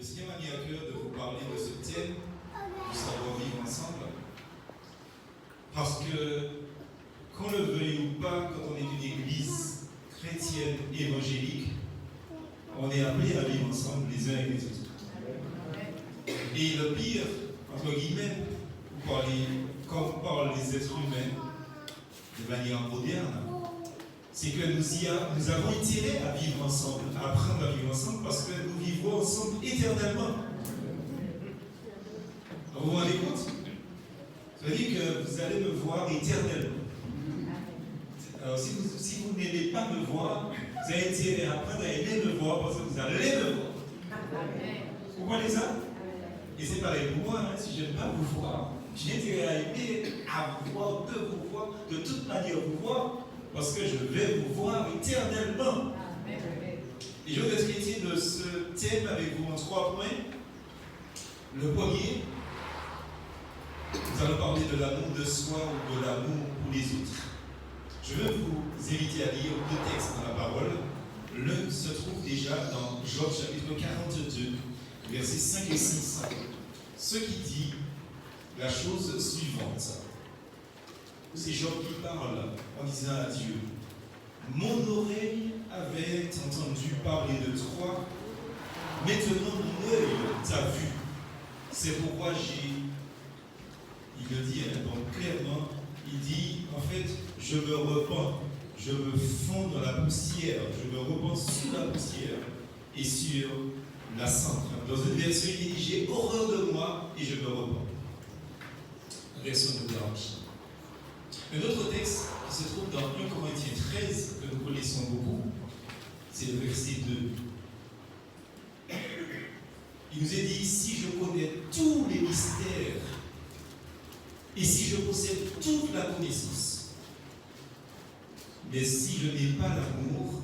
Le Seigneur m'a mis à cœur de vous parler de ce thème du savoir-vivre ensemble. Parce que, qu'on le veuille ou pas, quand on est une église chrétienne évangélique, on est appelé à vivre ensemble les uns avec les autres. Et le pire, entre guillemets, quand on parle des êtres humains de manière moderne, c'est que nous avons intérêt à vivre ensemble, à apprendre à vivre ensemble, parce que nous vivrons ensemble éternellement. Vous vous rendez compte? Ça veut dire que vous allez me voir éternellement. Alors si vous n'aimez pas me voir, vous avez intérêt à apprendre à aimer me voir, parce que vous allez me voir. Vous comprenez ça? Et c'est pareil pour moi, hein, si je n'aime pas vous voir, j'ai intérêt à aimer, à voir, de vous voir, de toute manière vous voir, parce que je vais vous voir éternellement. Et je vais traiter de ce thème avec vous en 3 points. Le premier, nous allons parler de l'amour de soi ou de l'amour pour les autres. Je veux vous inviter à lire 2 textes dans la parole. L'un se trouve déjà dans Job chapitre 42, versets 5 et 6. Ce qui dit la chose suivante. C'est Job qui parle en disant à Dieu: mon oreille avait entendu parler de toi, maintenant mon œil t'a vu. C'est pourquoi il le dit donc clairement, il dit en fait, je me repens, je me fonds dans la poussière, je me repens sous la poussière et sur la cendre. Dans une version, il dit: j'ai horreur de moi et je me repens. Version de Blanche. Un autre texte qui se trouve dans 1 Corinthiens 13, que nous connaissons beaucoup, c'est le verset 2. Il nous est dit: si je connais tous les mystères et si je possède toute la connaissance, mais si je n'ai pas l'amour,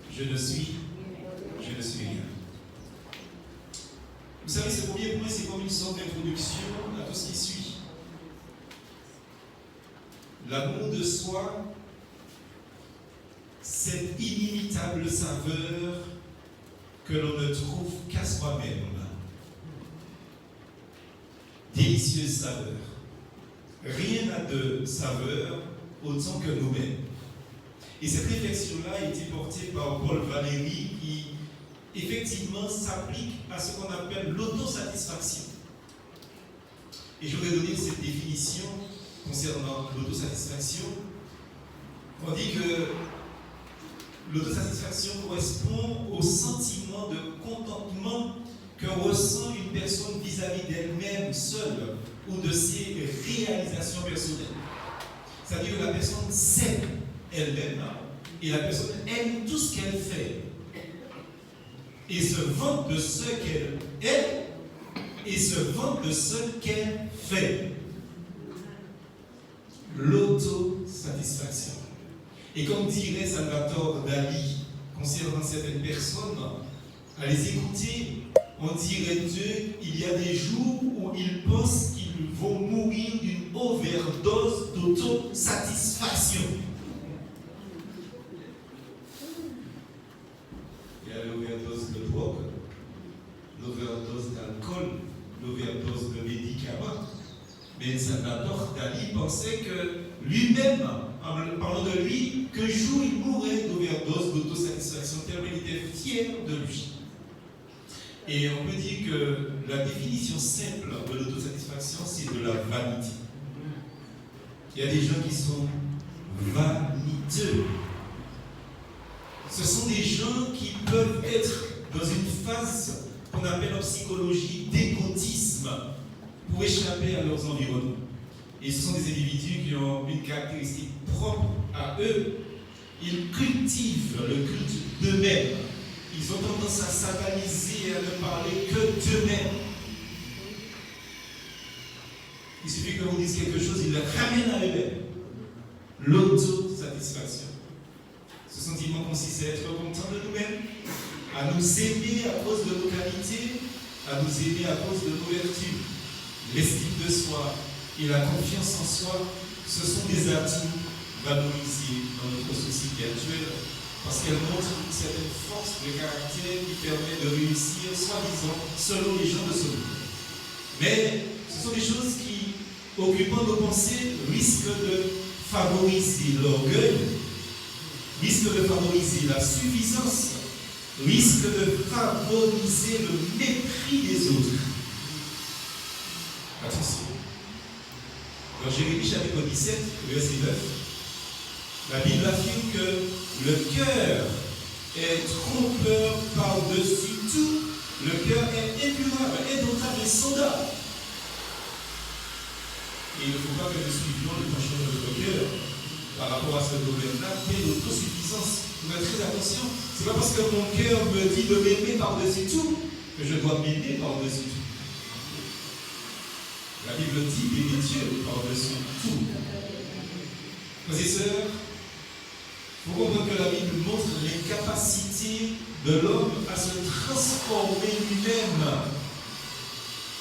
je ne suis rien. Vous savez, ce premier point, c'est comme une sorte d'introduction à tout ce qui suit. L'amour de soi, cette inimitable saveur que l'on ne trouve qu'à soi-même. Délicieuse saveur. Rien n'a de saveur autant que nous-mêmes. Et cette réflexion-là a été portée par Paul Valéry, qui effectivement s'applique à ce qu'on appelle l'autosatisfaction. Et je voudrais donner cette définition concernant l'autosatisfaction. On dit que l'autosatisfaction correspond au sentiment de contentement que ressent une personne vis-à-vis d'elle-même seule ou de ses réalisations personnelles. C'est-à-dire que la personne s'aime elle-même et la personne aime tout ce qu'elle fait et se vante de ce qu'elle est et se vante de ce qu'elle fait. L'autosatisfaction. Et comme dirait Salvatore Dali concernant certaines personnes, à les écouter, on dirait d'eux, il y a des jours où ils pensent qu'ils vont mourir d'une overdose d'autosatisfaction. Il y a l'overdose de drogue, l'overdose d'alcool, l'overdose de médicaments. Mais Salvatore Dali pensait que lui-même, en parlant de lui, qu'un jour il mourrait d'overdose d'autosatisfaction, tellement il était fier de lui. Et on peut dire que la définition simple de l'autosatisfaction, c'est de la vanité. Il y a des gens qui sont vaniteux. Ce sont des gens qui peuvent être dans une phase qu'on appelle en psychologie d'égotisme pour échapper à leurs environnements. Et ce sont des individus qui ont une caractéristique propre à eux. Ils cultivent le culte d'eux-mêmes. Ils ont tendance à s'avaliser et à ne parler que d'eux-mêmes. Il suffit que vous disiez quelque chose, ils le ramènent à eux-mêmes. L'autosatisfaction. Ce sentiment consiste à être content de nous-mêmes, à nous aimer à cause de nos qualités, à nous aimer à cause de nos vertus. L'estime de soi et la confiance en soi, ce sont des atouts valorisés dans notre société actuelle, parce qu'elles montrent une certaine force de caractère qui permet de réussir soit selon les gens de ce monde. Mais ce sont des choses qui, occupant nos pensées, risquent de favoriser l'orgueil, risquent de favoriser la suffisance, risquent de favoriser le mépris des autres. Attention. Dans Jérémie chapitre 17, verset 9, la Bible affirme que le cœur est trompeur par-dessus tout. Le cœur est incurable, indomptable et sondable. Et il ne faut pas que nous suivions le penchant de notre cœur par rapport à ce domaine-là, qui est l'autosuffisance. Vous faites très attention. Ce n'est pas parce que mon cœur me dit de m'aimer par-dessus tout que je dois m'aimer par-dessus tout. La Bible dit d'aimer Dieu par-dessus tout. Frères et sœurs, il faut comprendre que la Bible montre l'incapacité de l'homme à se transformer lui-même.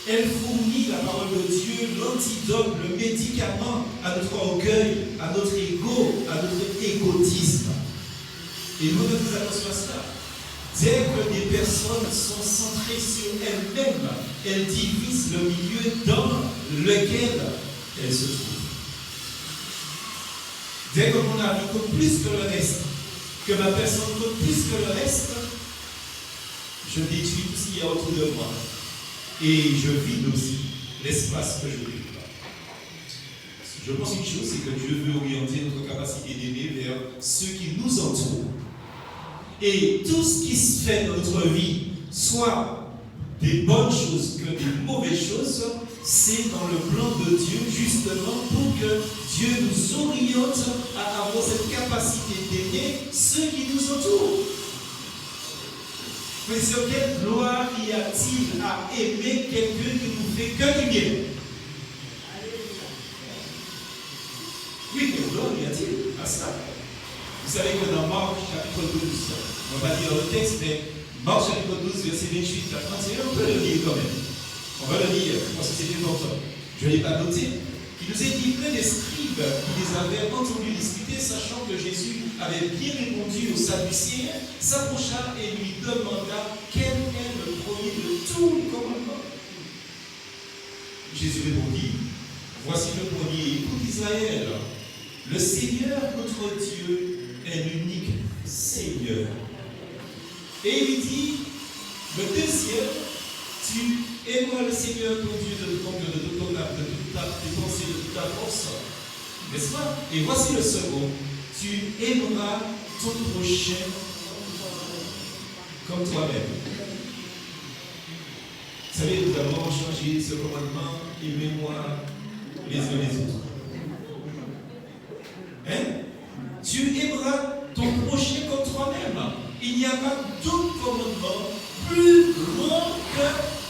Elle fournit la parole de Dieu, l'antidote, le médicament à notre orgueil, à notre ego, à notre égotisme. Et nous devons faire attention à cela. Dès que des personnes sont centrées sur elles-mêmes, elles divisent le milieu dans lequel elles se trouvent. Dès que mon ami compte plus que le reste, que ma personne compte plus que le reste, je détruis tout ce qu'il y a autour de moi. Et je vide aussi l'espace que je occupe. Je pense une chose, c'est que Dieu veut orienter notre capacité d'aimer vers ceux qui nous entourent. Et tout ce qui se fait dans notre vie, soit des bonnes choses que des mauvaises choses, c'est dans le plan de Dieu, justement pour que Dieu nous oriente à avoir cette capacité d'aimer ceux qui nous entourent. Mais sur quelle gloire y a-t-il à aimer quelqu'un qui nous fait que du bien? Oui, quelle gloire y a-t-il à ça? Vous savez que dans Marc chapitre 12, on va pas lire le texte, mais Marc chapitre 12, verset 28 à 31, on peut le lire quand même. On va le lire, parce que c'était longtemps. Je ne l'ai pas noté. Il nous est dit plein des scribes qui les avaient entendus discuter, sachant que Jésus avait bien répondu aux Sadducéens, s'approcha et lui demanda quel est le premier de tous les commandements. Jésus répondit, voici le premier, écoute Israël, le Seigneur notre Dieu est l'unique Seigneur. Et il dit, le deuxième, tu aimeras le Seigneur ton Dieu de ton cœur, de toute ton âme, de toute tes pensées, de toute ta force. N'est-ce pas? Et voici le second. Tu aimeras ton prochain comme toi-même. Vous savez, nous avons changé ce commandement, aimez-moi les uns les autres. Hein? Tu aimeras ton prochain comme toi-même. Il n'y a pas d'autre commandement plus grand que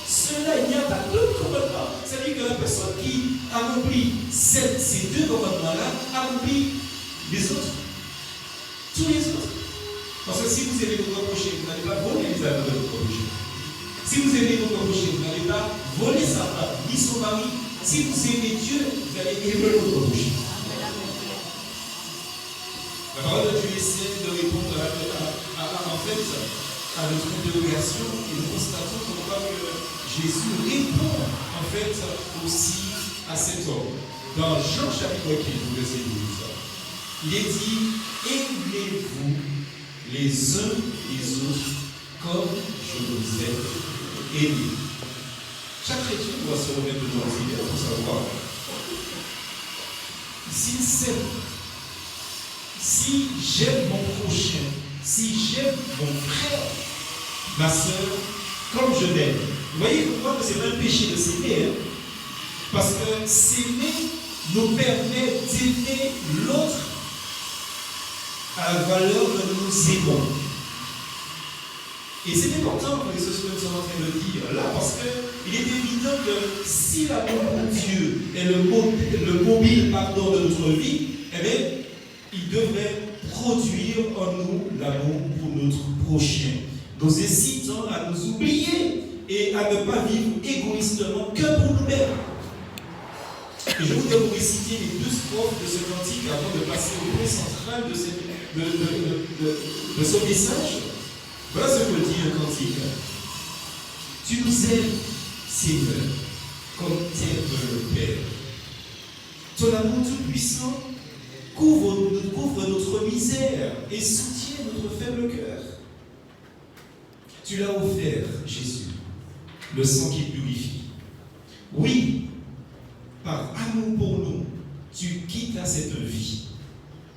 cela. Il n'y a pas d'autre commandement. C'est-à-dire que la personne qui accomplit ces deux commandements-là accomplit les autres. Tous les autres. Parce que si vous aimez votre prochain, vous n'allez pas voler les œuvres de votre prochain. Si vous aimez votre prochain, vous n'allez pas voler sa femme, ni son mari. Si vous aimez Dieu, vous allez aimer votre prochain. La parole de Dieu essaie de répondre à notre interrogation et nous constatons que Jésus répond en fait aussi à cet homme. Dans Jean chapitre 15, verset 12, il est dit, aimez-vous les uns les autres comme je vous ai aimés. Chaque chrétien doit se remettre devant le Seigneur pour savoir s'il s'aime. Si j'aime mon prochain, si j'aime mon frère, ma soeur, comme je m'aime. Vous voyez pourquoi ce n'est pas un péché de s'aimer. Hein? Parce que s'aimer nous permet d'aimer l'autre à la valeur que nous aimons. Et c'est important que ce que nous sommes en train de dire là, parce qu'il est évident que si l'amour pour Dieu est le mobile de notre vie, eh bien, il devrait produire en nous l'amour pour notre prochain, nous incitant à nous oublier et à ne pas vivre égoïstement que pour nous-mêmes. Et je voudrais vous réciter les deux strophes de ce cantique avant de passer au point central de ce message. Voilà ce que dit un cantique. Tu nous aimes, Seigneur, comme t'aimes le Père. Ton amour tout-puissant couvre notre misère et soutient notre faible cœur. Tu l'as offert, Jésus, le sang qui purifie. Oui, par amour pour nous, tu quittes cette vie,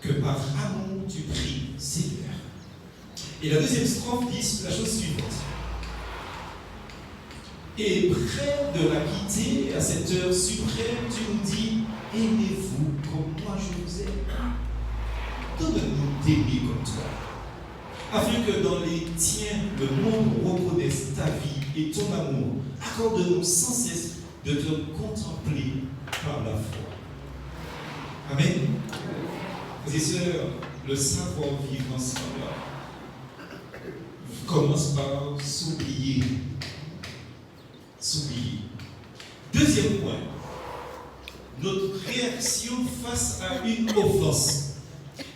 que par amour tu pries, Seigneur. Et la deuxième strophe dit la chose suivante. Et près de la quitter, à cette heure suprême, tu nous dis, aimez-vous comme moi je vous aime. Donne-nous d'aimer comme toi, afin que dans les tiens, le monde reconnaisse ta vie et ton amour. Accorde-nous sans cesse de te contempler par la foi. Amen. Frères et sœurs, le savoir-vivre ensemble commence par s'oublier. S'oublier. Deuxième point, notre réaction face à une offense.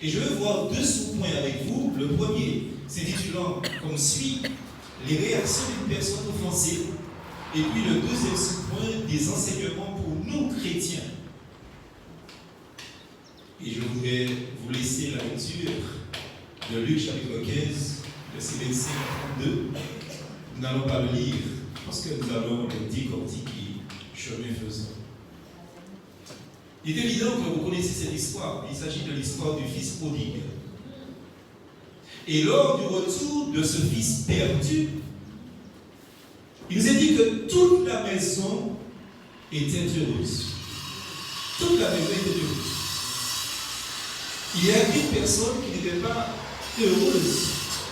Et je veux voir deux sous-points avec vous. Le premier, s'intitulant comme suit, les réactions d'une personne offensée. Et puis le deuxième sous-point, des enseignements pour nous chrétiens. Et je voudrais vous laisser la lecture de Luc chapitre 15, verset 25 à 32. Nous n'allons pas le lire, parce que nous allons le décortiquer chemin faisant. Il est évident que vous connaissez cette histoire. Il s'agit de l'histoire du fils prodigue. Et lors du retour de ce fils perdu, il nous est dit que toute la maison était heureuse. Toute la maison était heureuse. Il y a une personne qui n'était pas heureuse,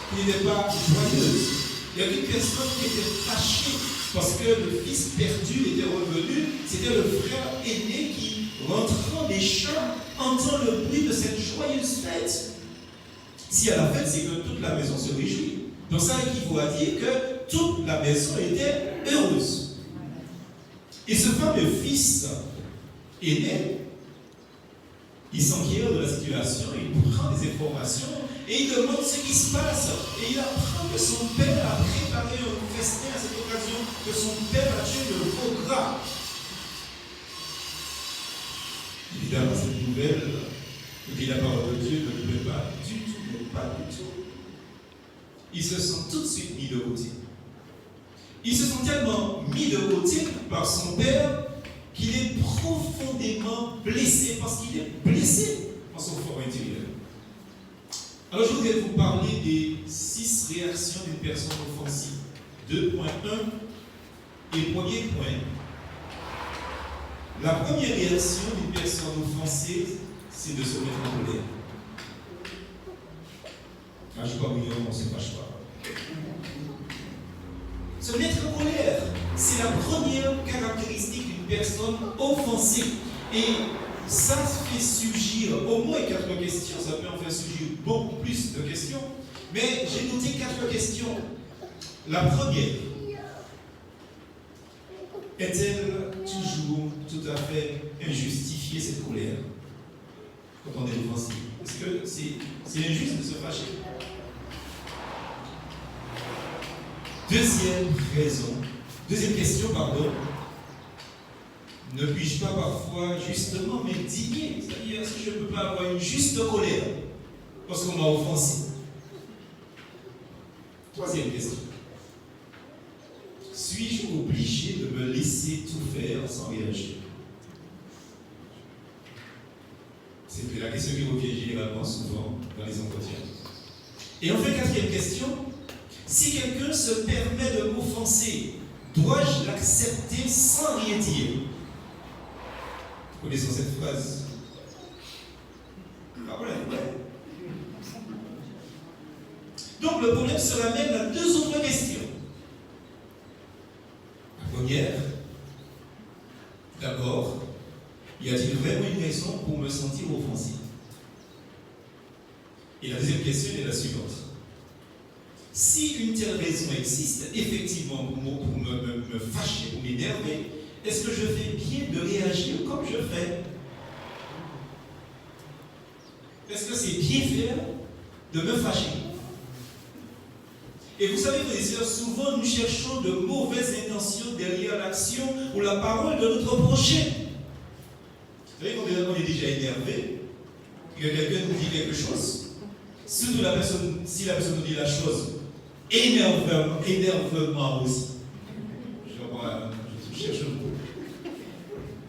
qui n'était pas joyeuse. Il y a une personne qui était fâchée parce que le fils perdu était revenu. C'était le frère aîné qui, rentrant des champs, entend le bruit de cette joyeuse fête. Si à la fête, c'est que toute la maison se réjouit. Donc ça équivaut à dire que toute la maison était heureuse. Et ce fameux fils aîné, il s'enquiert de la situation, il prend des informations et il demande ce qui se passe. Et il apprend que son père a préparé un festin à cette occasion, que son père a tué le veau gras. Évidemment, cette nouvelle, qui la parole de Dieu ne lui plaît pas du tout, mais pas du tout. Il se sent tout de suite mis de côté. Il se sent tellement mis de côté par son père qu'il est profondément blessé, parce qu'il est blessé en son fort intérieur. Alors je voudrais vous parler des 6 réactions d'une personne offensive. 2.1 et premier point. La première réaction d'une personne offensée, c'est de se mettre en colère. Ah, je ne sais pas, on ne se fâche pas. Se mettre en colère, c'est la première caractéristique d'une personne offensée. Et ça fait surgir au moins 4 questions. Ça peut en faire surgir beaucoup plus de questions. Mais j'ai noté 4 questions. La première, est-elle toujours tout à fait injustifiée, cette colère, quand on est offensé? Est-ce que c'est injuste de se fâcher? Deuxième question, pardon. Ne puis-je pas parfois justement m'indigner? C'est-à-dire, est-ce que je ne peux pas avoir une juste colère parce qu'on m'a offensé? Troisième question. Suis-je obligé de me laisser tout faire sans réagir? C'est la question qui revient généralement souvent dans les entretiens. Et enfin, 4e question. Si quelqu'un se permet de m'offenser, dois-je l'accepter sans rien dire? Connaissons cette phrase. Ah ouais. Donc le problème se ramène à 2 autres questions. La première, d'abord, y a-t-il vraiment une raison pour me sentir offensé? Et la deuxième question est la suivante. Si une telle raison existe, effectivement, pour me fâcher, pour m'énerver, est-ce que je fais bien de réagir comme je fais? Est-ce que c'est bien faire de me fâcher? Et vous savez, frères et sœurs, souvent nous cherchons de mauvaises intentions derrière l'action ou la parole de notre prochain. Vous savez, quand on est déjà énervé, que quelqu'un nous dit quelque chose, surtout si la personne nous dit la chose énervement aussi. Je cherche le mot.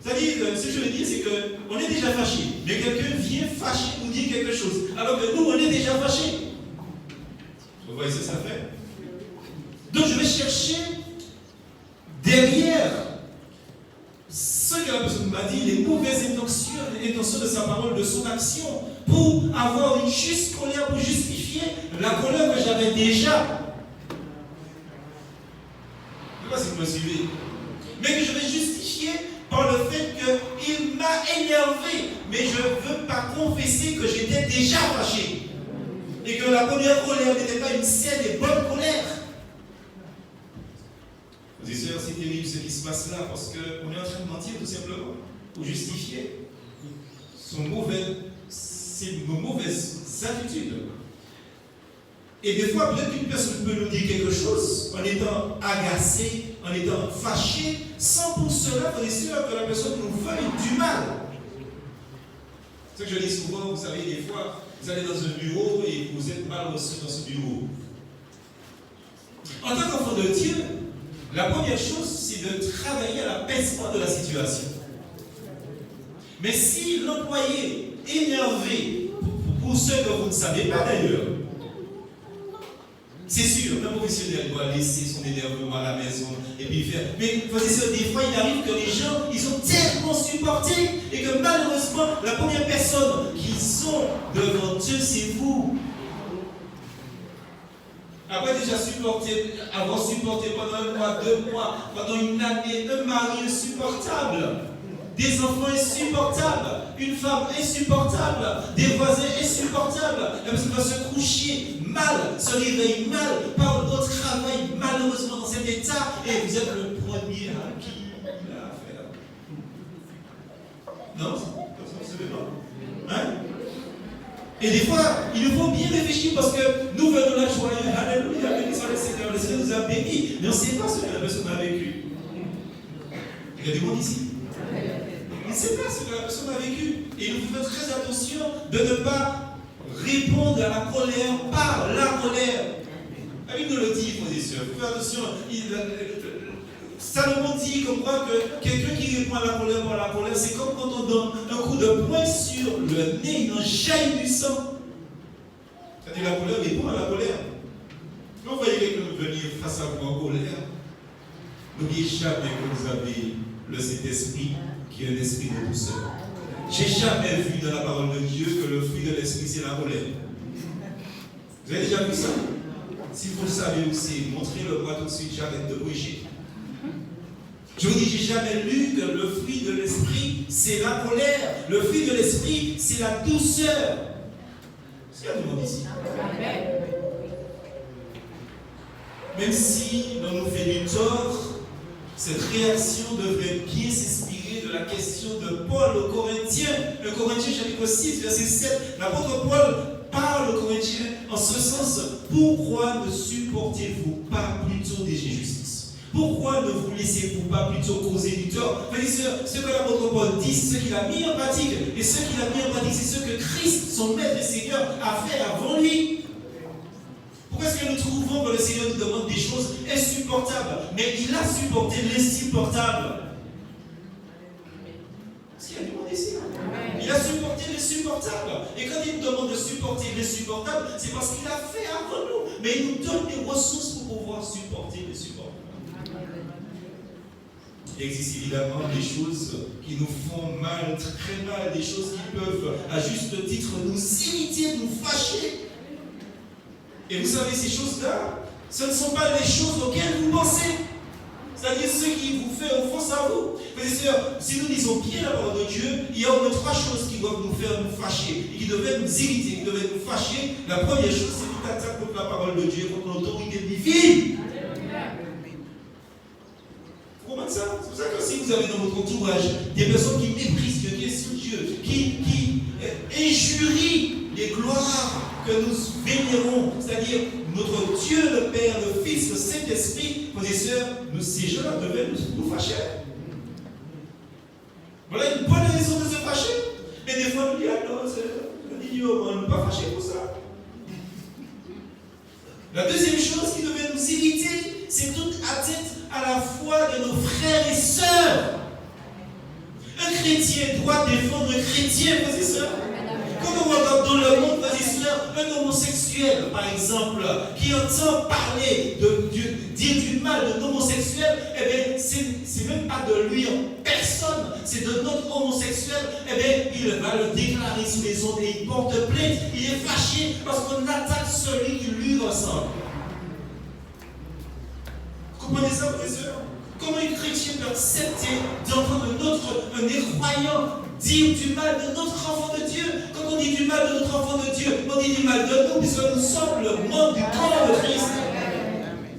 C'est-à-dire que ce que je veux dire, c'est qu'on est déjà fâché, mais quelqu'un vient fâché nous dire quelque chose, alors que nous, on est déjà fâché. Vous voyez ce que ça fait? Donc je vais chercher derrière ce que la personne m'a dit, les mauvaises intentions de sa parole, de son action, pour avoir une juste colère, pour justifier la colère que j'avais déjà. Je ne sais pas si vous me suivez. Mais que je vais justifier par le fait qu'il m'a énervé. Mais je ne veux pas confesser que j'étais déjà fâché. Et que la première colère n'était pas une saine et bonne colère. Frères et sœurs, c'est terrible ce qui se passe là, parce qu'on est en train de mentir tout simplement, pour justifier ses mauvaises attitudes. Et des fois, peut-être qu'une personne peut nous dire quelque chose en étant agacé, en étant fâché, sans pour cela, frères et sœurs, que la personne nous veuille du mal. C'est ce que je dis souvent, vous savez, des fois, vous allez dans un bureau et vous êtes mal reçu dans ce bureau. En tant qu'enfant de Dieu, la première chose, c'est de travailler à l'apaisement de la situation. Mais si l'employé est énervé, pour ceux que vous ne savez pas d'ailleurs, c'est sûr, un professionnel doit laisser son énervement à la maison et puis faire. Mais des fois, il arrive que les gens, ils ont tellement supporté et que malheureusement, la première personne qu'ils ont devant Dieu, c'est vous. Après déjà avoir supporté pendant 1 mois, 2 mois, pendant une année, un mari insupportable, des enfants insupportables, une femme insupportable, des voisins insupportables, la personne va se coucher mal, se réveille mal, part au travail malheureusement dans cet état, et vous êtes le premier à qui il a affaire. Non, c'est pas. Hein? Et des fois, il nous faut bien réfléchir parce que nous venons la joie. Alléluia, béni soit le Seigneur. Le Seigneur nous a bénis, mais on ne sait pas ce que la personne a vécu. Il y a du monde ici. On ne sait pas ce que la personne a vécu. Et il nous faut faire très attention de ne pas répondre à la colère par la colère. La Bible nous le dit, frères et sœurs. Faites attention. Salomon dit comme quoi que quelqu'un qui répond à la colère par la colère, c'est comme quand on donne un coup de poing sur le nez, il en jaillit du sang. C'est-à-dire la colère répond à la colère. Quand vous voyez quelqu'un venir face à vous en colère, n'oubliez jamais que vous avez le Saint-Esprit qui est un esprit de douceur. J'ai jamais vu dans la parole de Dieu que le fruit de l'esprit c'est la colère. Vous avez déjà vu ça? Si vous le savez aussi, montrez-le-moi tout de suite, j'arrête de prêcher. Je vous dis, j'ai jamais lu que le fruit de l'esprit, c'est la colère. Le fruit de l'esprit, c'est la douceur. Est-ce qu'il y a du monde ici? Même si on nous fait du tort, cette réaction devrait bien s'inspirer de la question de Paul aux Corinthiens. Le Corinthiens chapitre 6, verset 7. L'apôtre Paul parle aux Corinthiens en ce sens. Pourquoi ne supportez-vous pas plutôt des injustices? Pourquoi ne vous laissez-vous pas plutôt causer du tort? Frères et sœurs, ce que l'apôtre Paul dit, c'est ce qu'il a mis en pratique. Et ce qu'il a mis en pratique, c'est ce que Christ, son maître et Seigneur, a fait avant lui. Pourquoi est-ce que nous trouvons que le Seigneur nous demande des choses insupportables? Mais il a supporté l'insupportable. Est-ce qu'il y a du monde ici? Il a supporté l'insupportable. Et quand il nous demande de supporter l'insupportable, c'est parce qu'il a fait avant nous. Mais il nous donne des ressources pour pouvoir supporter l'insupportable. Il existe évidemment des choses qui nous font mal, très mal, des choses qui peuvent, à juste titre, nous irriter, nous fâcher. Et vous savez, ces choses-là, ce ne sont pas les choses auxquelles vous pensez. C'est-à-dire ce qui vous fait offense à vous. Frères et sœurs, si nous lisons bien la parole de Dieu, il y a au moins 3 choses qui doivent nous faire nous fâcher, et qui devraient nous irriter, qui devraient nous fâcher. La première chose, c'est toute attaque contre la parole de Dieu, contre l'autorité divine. Vous comprenez ça? C'est pour ça que si vous avez dans votre entourage des personnes qui méprisent Dieu, qui insultent Dieu, qui injurient les gloires que nous vénérons, c'est-à-dire notre Dieu, le Père, le Fils, le Saint-Esprit, frères et sœurs, ces gens-là devaient nous fâcher. Voilà une bonne raison de se fâcher. Mais des fois, on dit, ah non, c'est idiot, on ne peut pas fâcher pour ça. La deuxième chose qui devait nous irriter, c'est toute atteinte à la foi de nos frères et sœurs. Un chrétien doit défendre un chrétien, frères et sœurs. Quand on regarde dans le monde, frères et sœurs, un homosexuel, par exemple, qui entend parler, dire du mal d'un homosexuel, eh bien, c'est même pas de lui en personne, c'est de notre homosexuel, eh bien, il va le déclarer sous les ondes et il porte plainte, il est fâché parce qu'on attaque celui qui lui ressemble. Vous comprenez ça, frères et sœurs? Comment un chrétien peut accepter d'entendre un incroyant dire du mal de notre enfant de Dieu? Quand on dit du mal de notre enfant de Dieu, on dit du mal de nous, puisque nous sommes le membre du corps de Christ.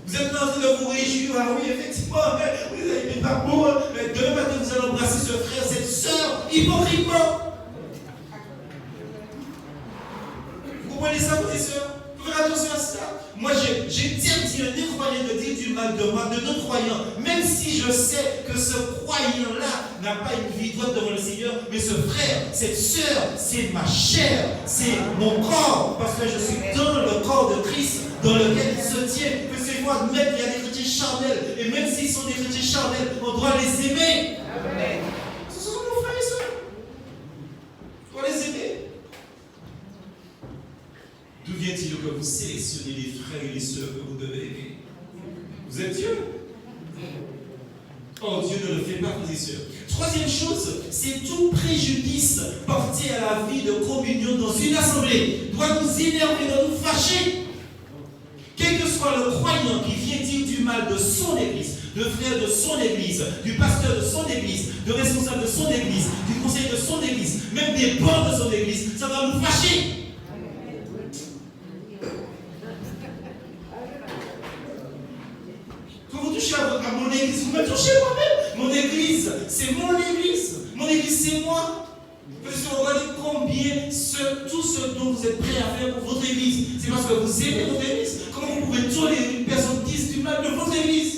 Vous êtes en train de vous réjouir, ah oui, effectivement, vous avez mis pas beau, mais demain matin vous allez embrasser ce frère, cette sœur, hypocritement. Vous comprenez ça, frères et sœurs? Faut faire attention à cela. Moi, j'interdis un incroyant de dire du mal de moi, de nos croyants, même si je sais que ce croyant-là n'a pas une vie droite devant le Seigneur, mais ce frère, cette sœur, c'est ma chair, c'est mon corps, parce que je suis dans le corps de Christ, dans lequel il se tient. Laissez-moi admettre qu'il y a des chrétiens charnels, et même s'ils sont des chrétiens charnels, on doit les aimer. Amen. Ce sont nos frères et sœurs. On doit les aimer. D'où vient-il que vous sélectionnez les frères et les sœurs que vous devez aimer? Vous êtes Dieu. Oh, Dieu ne le fait pas, frères et sœurs. Troisième chose, c'est tout préjudice porté à la vie de communion dans une assemblée doit nous énerver, doit nous fâcher. Quel que soit le croyant qui vient dire du mal de son église, de frère de son église, du pasteur de son église, de responsable de son église, du conseiller de son église, même des bancs de son église, ça va nous fâcher. Quand vous touchez à mon église, vous me touchez moi-même. Mon église, c'est mon église. Mon église, c'est moi. Regardez combien tout ce dont vous êtes prêts à faire pour votre église, c'est parce que vous aimez votre église. Comment vous pouvez tolérer une personne qui dise du mal de votre église?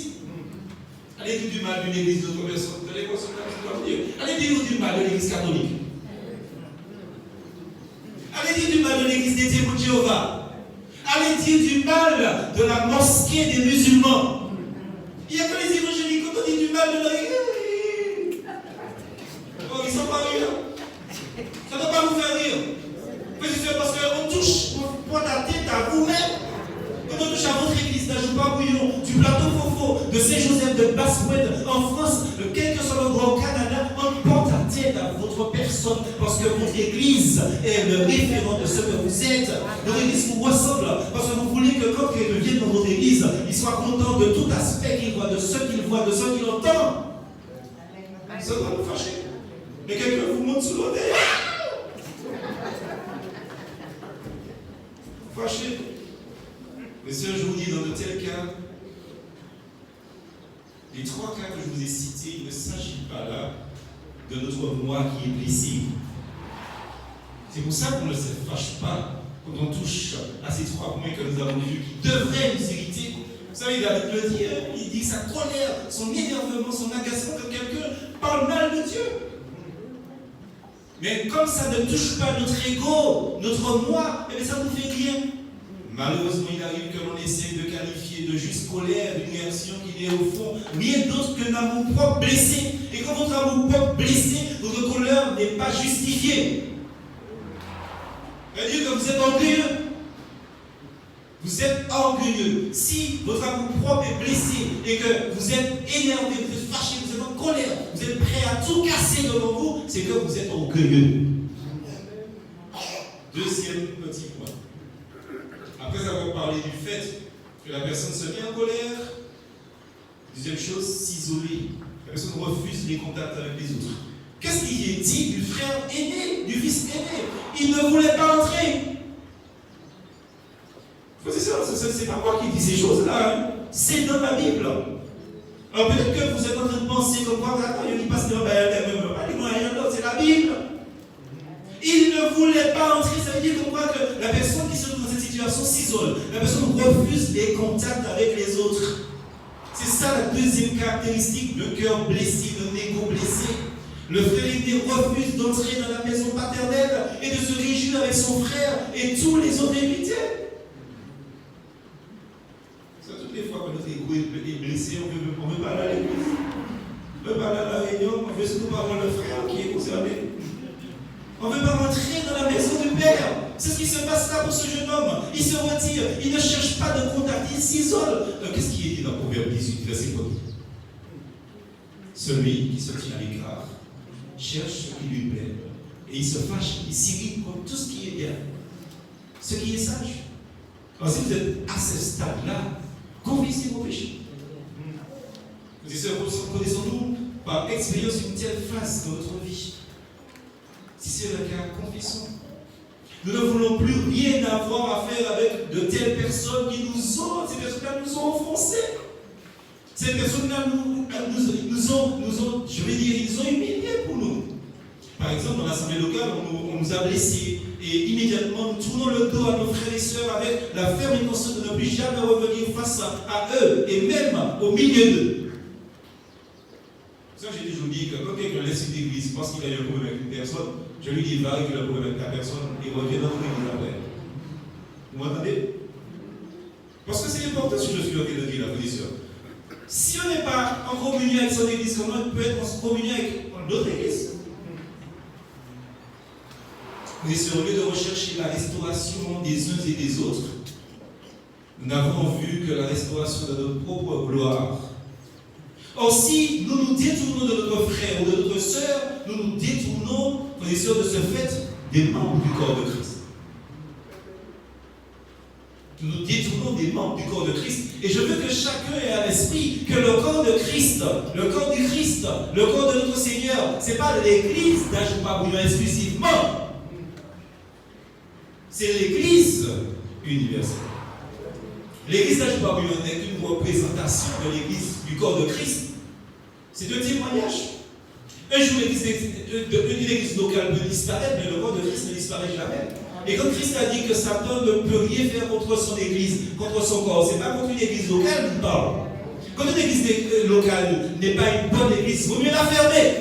Allez dire du mal d'une église d'autre personne. Vous allez allez dire du mal de l'église catholique. Allez dire du mal de l'église des témoins de Jéhovah. Allez dire du mal de la mosquée des musulmans. Il n'y a que les évangéliques quand on dit du mal de l'église. Oh, ils ne sont pas rire. Ça ne doit pas vous faire rire. Parce qu'on touche, on pointe la tête à vous-même. Quand on touche à votre église d'Ajoupa Bouillon, du plateau Fofo, de Saint-Joseph, de Basse-Oued, en France, quel que soit l'endroit au Canada, on porte la tête à votre personne parce que votre église est le référent de ce que vous êtes. Votre église vous ressemble parce que vous voulez que quand quelqu'un vienne dans votre église, il soit content de tout aspect qu'il voit, de ce qu'il voit, de ce qu'il entend. Ça doit nous fâcher. Mais quelqu'un vous monte sous l'autel. Fâché. Mais sœurs, je vous dis, dans de tels cas, les trois cas que je vous ai cités, il ne s'agit pas là de notre moi qui est blessé. C'est pour ça qu'on ne se fâche pas quand on touche à ces trois points que nous avons vus, qui devraient nous irriter. Vous savez, David le dit, il dit que sa colère, son énervement, son agacement que quelqu'un parle mal de Dieu. Mais comme ça ne touche pas notre ego, notre moi, eh bien ça ne nous fait rien. Malheureusement, il arrive que l'on essaie de qualifier de juste colère une réaction qui n'est au fond rien d'autre qu'un amour propre blessé. Et quand votre amour propre blessé, votre colère n'est pas justifiée. C'est-à-dire que vous êtes orgueilleux. Vous êtes orgueilleux. Si votre amour propre est blessé et que vous êtes énervé, vous êtes fâché, vous êtes en colère, vous êtes prêt à tout casser devant vous, c'est que vous êtes orgueilleux. Deuxième petit point. Après avoir parlé du fait que la personne se met en colère, deuxième chose, s'isoler. La personne refuse les contacts avec les autres. Qu'est-ce qui est dit du frère aîné, du fils aîné? Il ne voulait pas entrer. C'est pas moi qui dis ces choses-là. Hein. C'est dans la Bible. Alors peut-être que vous êtes en train de penser comme quoi, il dit pas c'est la Bible. Il ne voulait pas entrer, ça veut dire que la personne qui se trouve dans situation s'isole. La personne refuse les contacts avec les autres. C'est ça la deuxième caractéristique de cœur blessé, de ego blessé. Le frère aîné refuse d'entrer dans la maison paternelle et de se réjouir avec son frère et tous les autres invités. C'est toutes les fois que notre ego est blessé, on veut pas aller à l'église. On veut pas aller à la réunion, on veut surtout pas voir le frère qui est concerné. On ne veut pas rentrer dans la maison du Père. C'est ce qui se passe là pour ce jeune homme. Il se retire, il ne cherche pas de contact, il s'isole. Qu'est-ce qui est dit dans Proverbe 18, verset 1? Celui qui se tient à l'écart cherche ce qui lui plaît et il se fâche, il s'irrite contre tout ce qui est bien, ce qui est sage. Alors si vous êtes à ce stade-là, confessez vos péchés. Connaissons-nous par expérience une telle phase de notre vie? Si c'est le cas, confessons. Nous ne voulons plus rien avoir à faire avec de telles personnes qui ces personnes-là nous ont offensés. Ces personnes-là nous ont, je vais dire, ils ont humiliés pour nous. Par exemple, dans l'assemblée locale, on nous a blessés et immédiatement nous tournons le dos à nos frères et sœurs avec la ferme intention de ne plus jamais revenir face à eux et même au milieu d'eux. Ça, j'ai toujours dit que quand quelqu'un laisse une église parce qu'il a eu un problème avec une personne, je lui dis, va régler le problème avec ta personne et reviens dans ton église après. Vous m'entendez? Parce que c'est important si je suis en train de dire la position. Si on n'est pas en communion avec son église, comment on peut être en communion avec d'autres églises? Mais c'est au lieu de rechercher la restauration des uns et des autres, nous n'avons vu que la restauration de notre propre gloire. Or, si nous nous détournons de notre frère ou de notre sœur, nous nous détournons, frères et sœurs, de ce fait des membres du corps de Christ. Nous nous détournons des membres du corps de Christ. Et je veux que chacun ait à l'esprit que le corps de Christ, le corps du Christ, le corps de notre Seigneur, ce n'est pas l'église d'Ajoupa-Bouillon exclusivement. C'est l'église universelle. L'église d'Ajoupa-Bouillon n'est qu'une représentation de l'église du corps de Christ. C'est un témoignage. Un jour, une église locale peut disparaître, mais le corps de Christ ne disparaît jamais. Et quand Christ a dit que Satan ne peut rien faire contre son église, contre son corps, ce n'est pas contre une église locale qu'il parle. Quand une église locale n'est pas une bonne église, il vaut mieux la fermer.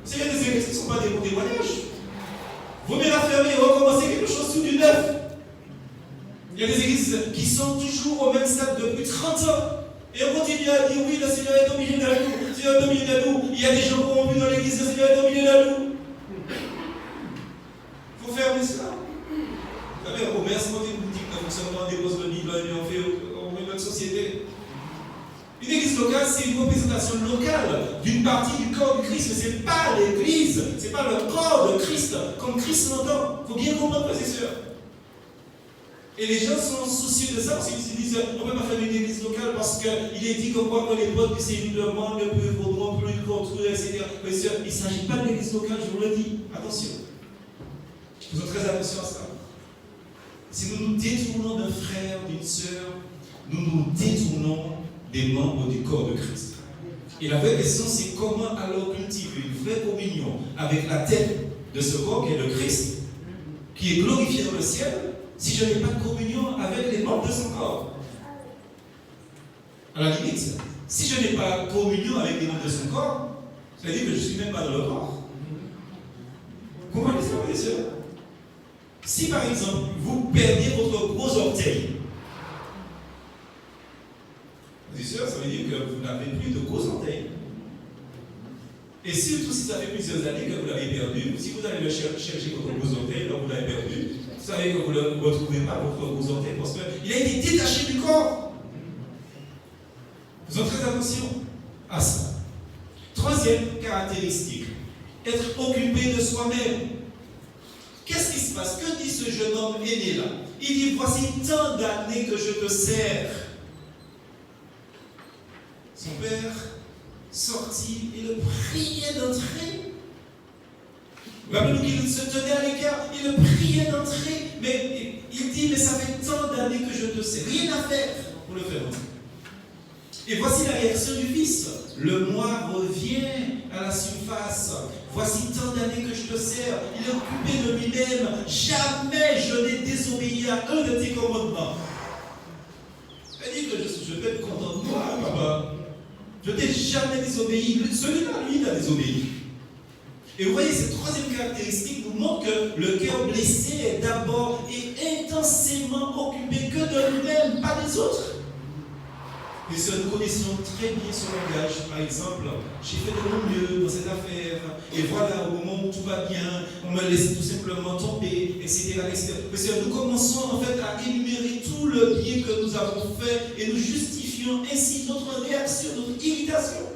S'il y a des églises qui ne sont pas des bons témoignages, il vaut mieux la fermer et recommencer quelque chose sur du neuf. Il y a des églises qui sont toujours au même stade depuis 30 ans. Et on continue à dire oui, le Seigneur est au milieu de nous. Le Seigneur est au milieu de nous. Il y a des gens corrompus dans l'église, le Seigneur est au milieu de nous. Il faut fermer cela. Vous savez, au commerce, quand une boutique ne fonctionne pas, on dépose le livre, on met notre société. Une église locale, c'est une représentation locale d'une partie du corps du Christ, mais ce n'est pas l'église, ce n'est pas le corps de Christ, comme Christ l'entend. Il faut bien comprendre, frères et sœurs. Et les gens sont soucieux de ça parce qu'ils se disent on ne peut pas faire une église locale parce qu'il est dit qu'on voit que les potes du séjournement ne peuvent plus construire, etc. Mais il ne s'agit pas de l'église locale, je vous le dis. Attention. Faisons très attention à ça. Si nous nous détournons d'un frère, d'une sœur, nous nous détournons des membres du corps de Christ. Et la vraie question, c'est comment alors cultiver une vraie communion avec la tête de ce corps qui est le Christ, qui est glorifié dans le ciel, si je n'ai pas de communion avec les membres de son corps. À la limite, si je n'ai pas de communion avec les membres de son corps, ça veut dire que je ne suis même pas dans le corps. Comprenez ça, frères et sœurs? Si par exemple, vous perdez votre gros orteil, frères et sœurs, ça veut dire que vous n'avez plus de gros orteil. Et surtout si ça fait plusieurs années que vous l'avez perdu, si vous allez le chercher votre gros orteil, alors vous l'avez perdu, vous savez que vous ne retrouvez pas votre gros orteil parce qu'il a été détaché du corps. Faisons très attention à ça. Troisième caractéristique, être occupé de soi-même. Qu'est-ce qui se passe? Que dit ce jeune homme aîné là? Il dit, voici tant d'années que je te sers. Son père sortit et le priait d'entrer. Rappelez-nous qu'il se tenait à l'écart, il le priait d'entrer, mais il dit, mais ça fait tant d'années que je te sers. Rien à faire pour le faire entrer. Et voici la réaction du fils. Le moi revient à la surface. Voici tant d'années que je te sers. Il est occupé de lui-même. Jamais je n'ai désobéi à un de tes commandements. Il dit que je peux être content de moi, papa. Je n'ai jamais désobéi. Celui-là, lui, il a désobéi. Et vous voyez, cette troisième caractéristique nous montre que le cœur blessé est d'abord et intensément occupé que de lui-même, pas des autres. Et si nous connaissons très bien son langage, par exemple, j'ai fait de mon mieux dans cette affaire, et voilà, au moment où tout va bien, on me laisse tout simplement tomber, etc. Parce que nous commençons en fait à énumérer tout le bien que nous avons fait, et nous justifions ainsi notre réaction, notre irritation.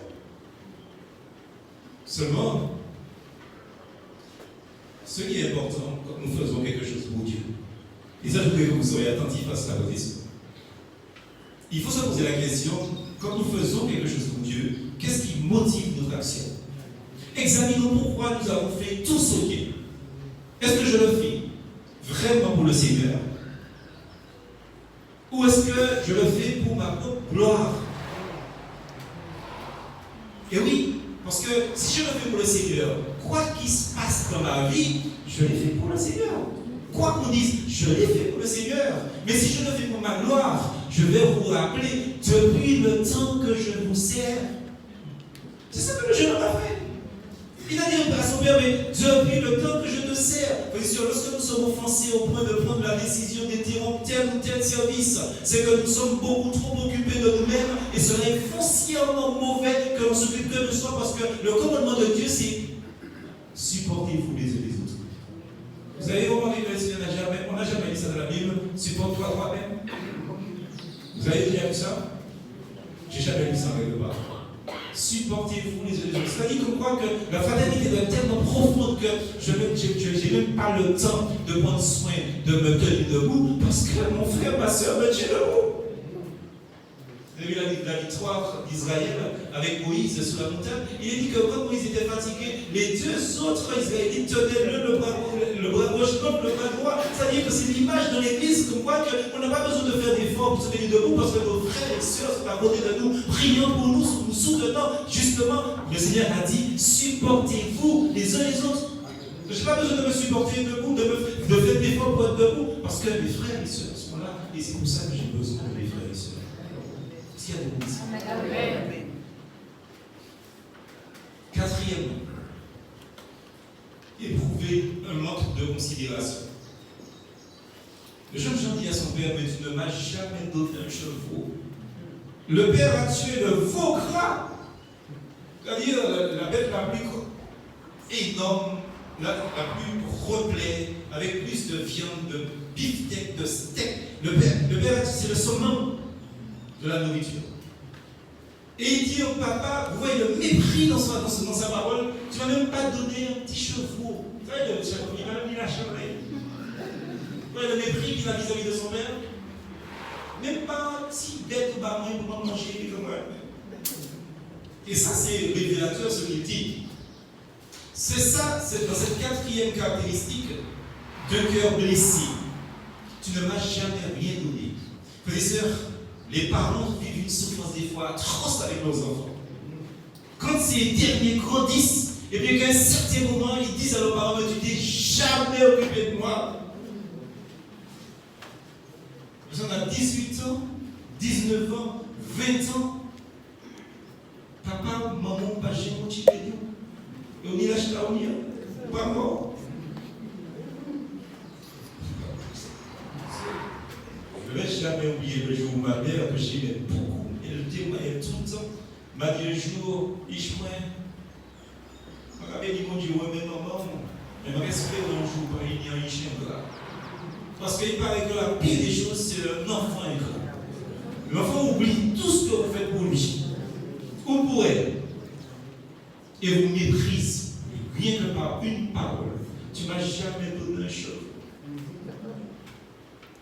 Seulement, ce qui est important quand nous faisons quelque chose pour Dieu, et ça je voudrais que vous soyez attentifs à cela aussi. Il faut se poser la question, quand nous faisons quelque chose pour Dieu, qu'est-ce qui motive notre action? Examinons pourquoi nous avons fait tout ce qui est. Est-ce que je le fais vraiment pour le Seigneur? Ou est-ce que je le fais pour ma propre gloire? Et oui, parce que si je le fais pour le Seigneur, quoi qu'il se passe dans ma vie, je l'ai fait pour le Seigneur. Quoi qu'on dise, je l'ai fait pour le Seigneur. Mais si je le fais pour ma gloire, je vais vous rappeler, depuis le temps que je vous sers, c'est ça que le jeune homme a fait. Il a dit à son père, mais depuis le temps que je te sers, lorsque nous sommes offensés au point de prendre la décision d'interrompre tel ou tel service, c'est que nous sommes beaucoup trop occupés de nous-mêmes et cela est foncièrement mauvais que l'on s'occupe que de soi parce que le commandement de Dieu, c'est supportez-vous les uns les autres. Vous avez remarqué que le Seigneur on n'a jamais dit ça dans la Bible, supporte-toi toi-même. Vous avez déjà vu ça? J'ai jamais vu ça quelque part. Supportez-vous les uns les autres. C'est-à-dire comme quoi que la fraternité est tellement profonde que je n'ai même pas le temps de prendre soin de me tenir debout parce que mon frère, ma soeur me tient debout. Vous avez vu la victoire d'Israël avec Moïse sur la montagne. Il est dit que quand Moïse était fatigué, les deux autres Israélites tenaient l'un le bras gauche, l'autre le bras droit. C'est-à-dire que c'est l'image de l'église comme quoi on n'a pas besoin de faire d'efforts pour se tenir debout parce que nos frères et sœurs sont à côté de nous, priant pour nous, nous soutenant. Justement, le Seigneur a dit supportez-vous les uns les autres. Je n'ai pas besoin de me supporter debout, de faire d'efforts pour être debout parce que mes frères et sœurs sont là et c'est pour ça que j'ai besoin de mes frères et sœurs. S'il y a des mots ici. Quatrièmement, éprouver un manque de considération. Le jeune Jean dit à son père, mais tu ne m'as jamais donné un chevreau. Le père a tué le veau gras, c'est-à-dire la bête la plus énorme, la plus replète, avec plus de viande, de beefsteak, de steak. Le père a tué, c'est le summum de la nourriture. Et il dit au papa, vous voyez le mépris dans sa parole, tu ne m'as même pas donné un petit chevreau. Vous voyez le chevreau, il m'a même mis la chevrée. Vous voyez le mépris qu'il a vis-à-vis de son père. Même pas un petit bête ou pas moins pour manger comme moi. Et ça c'est révélateur ce qu'il dit. C'est ça, c'est dans cette quatrième caractéristique d'un cœur blessé. Tu ne m'as jamais rien donné. Frères et sœurs, les parents vivent une souffrance des fois atroce avec leurs enfants. Quand ces derniers grandissent, et bien qu'à un certain moment, ils disent à leurs parents, mais tu t'es jamais occupé de moi. On a 18 ans, 19 ans, 20 ans. Papa, maman, pas j'ai mon petit pédou. Et on y lâche là, on y est. Pas mort. Je ne vais jamais oublier le jour où ma mère, que j'aimais beaucoup, elle témoignait tout le temps, m'a dit un jour, Ishmael, je me dit, mon Dieu, mais maman, je me respecte un jour par il y a un chien là. Parce qu'il paraît que la pire des choses, c'est un enfant ingrat. L'enfant oublie tout ce que vous faites pour lui, ou pour elle, et vous méprise, rien que par une parole. Tu ne m'as jamais donné un cheveu.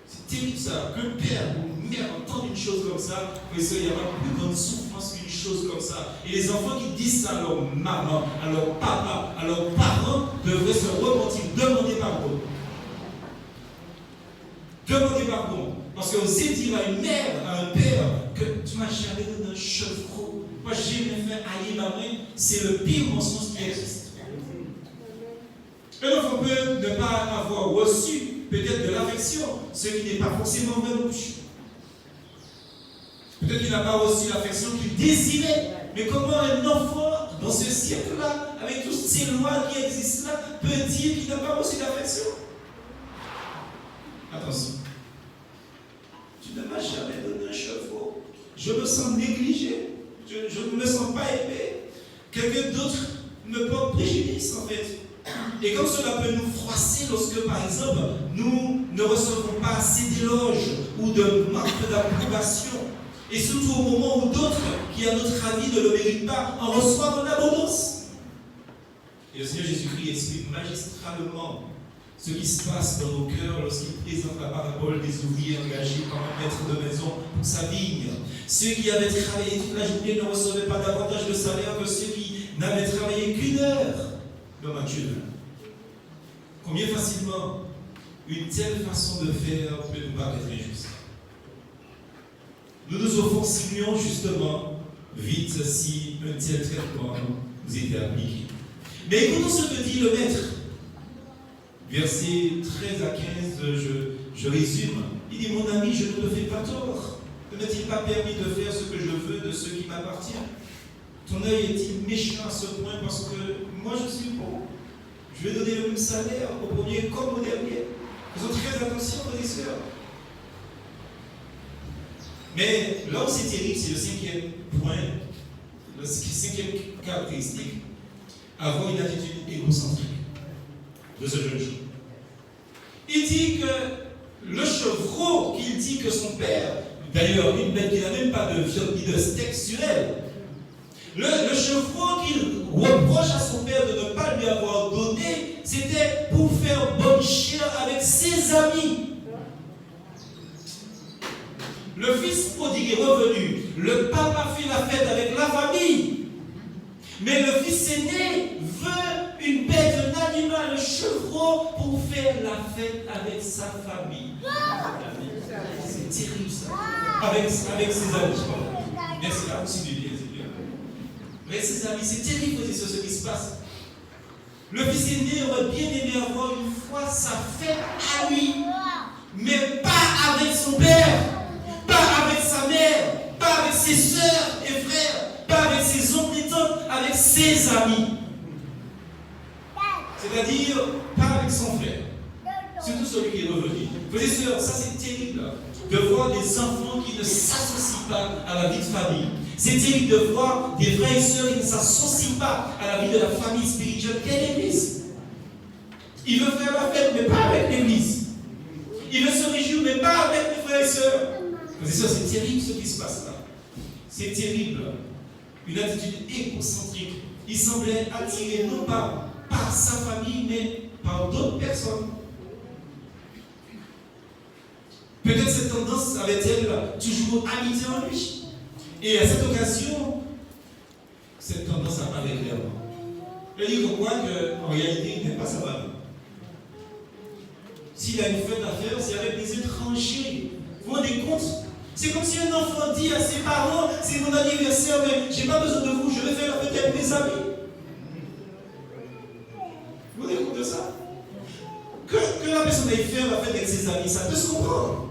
C'est terrible ça, qu'un père ou une mère entende une chose comme ça, parce qu'il y a pas plus grande souffrance qu'une chose comme ça. Et les enfants qui disent ça à leur maman, à leur papa, à leurs parents, devraient se repentir, demander pardon. Demandez pardon. Parce qu'on sait dire à une mère, à un père, que que tu m'as jamais donné un chevreau. Moi, j'ai jamais fait haïr ma main. C'est le pire mensonge qui existe. Un enfant peut ne pas avoir reçu peut-être de l'affection, ce qui n'est pas forcément vers la bouche. Peut-être qu'il n'a pas reçu l'affection qu'il désirait. Mais comment un enfant, dans ce siècle-là, avec toutes ces lois qui existent là, peut dire qu'il n'a pas reçu d'affection? Attention. Tu ne m'as jamais donné un chevreau. Je me sens négligé. Je ne me sens pas aimé. Quelqu'un d'autre me porte préjudice, en fait. Et comme cela peut nous froisser lorsque, par exemple, nous ne recevons pas assez d'éloges ou de marques d'approbation. Et surtout au moment où d'autres, qui à notre avis ne le méritent pas, en reçoivent en abondance. Et le Seigneur Jésus-Christ explique magistralement ce qui se passe dans nos cœurs lorsqu'il présente la parabole des ouvriers engagés par un maître de maison pour sa vigne. Ceux qui avaient travaillé toute la journée ne recevaient pas davantage de salaire que ceux qui n'avaient travaillé qu'une heure. Dans Matthieu. Combien facilement une telle façon de faire peut nous paraître injuste. Nous nous offenserions justement vite si un tel traitement nous était appliqué. Mais écoutons ce que dit le maître. Versets 13 à 15, je résume. Il dit, mon ami, je ne te fais pas tort. Ne m'est-il pas permis de faire ce que je veux de ce qui m'appartient? Ton œil est-il méchant à ce point parce que moi je suis bon? Je vais donner le même salaire au premier comme au dernier. Faisons très attention, frères et sœurs. Mais là où c'est terrible, c'est le cinquième point, la cinquième caractéristique, avoir une attitude égocentrique de ce jeune homme. Il dit que le chevreau, qu'il dit que son père, d'ailleurs, une bête qui n'a même pas de viande ni de steak sur elle, le chevreau qu'il reproche à son père de ne pas lui avoir donné, c'était pour faire bonne chère avec ses amis. Le fils prodigue est revenu. Le papa fait la fête avec la famille. Mais le fils aîné veut une bête, un animal, un chevreau pour faire la fête avec sa famille. C'est terrible ça. Avec ses amis. Merci, là aussi du bien. Avec ses amis, c'est terrible c'est ce qui se passe. Le fils aîné aurait bien aimé avoir une fois sa fête à lui, mais pas avec son père. Pas avec sa mère, pas avec ses soeurs et frères, pas avec ses oncles et tantes, avec ses amis. C'est-à-dire, pas avec son frère. Surtout celui qui est revenu. Frères et sœurs, ça c'est terrible de voir des enfants qui ne s'associent pas à la vie de famille. C'est terrible de voir des frères et sœurs qui ne s'associent pas à la vie de la famille spirituelle qu'est l'Église. Il veut faire la fête, mais pas avec l'Église. Il veut se réjouir, mais pas avec les frères et sœurs. C'est terrible ce qui se passe là. C'est terrible. Une attitude égocentrique. Il semblait attiré non pas par sa famille, mais par d'autres personnes. Peut-être cette tendance avait-elle toujours habité en lui. Et à cette occasion, cette tendance apparaît clairement. Le livre croit qu'en réalité, il n'est pas sa famille. S'il a une fête à faire, c'est avec des étrangers. Vous vous rendez compte? C'est comme si un enfant dit à ses parents, c'est mon anniversaire, mais je n'ai pas besoin de vous, je vais faire la fête avec mes amis. Vous vous rendez compte de ça? Que la personne aille faire la fête avec ses amis, ça peut se comprendre.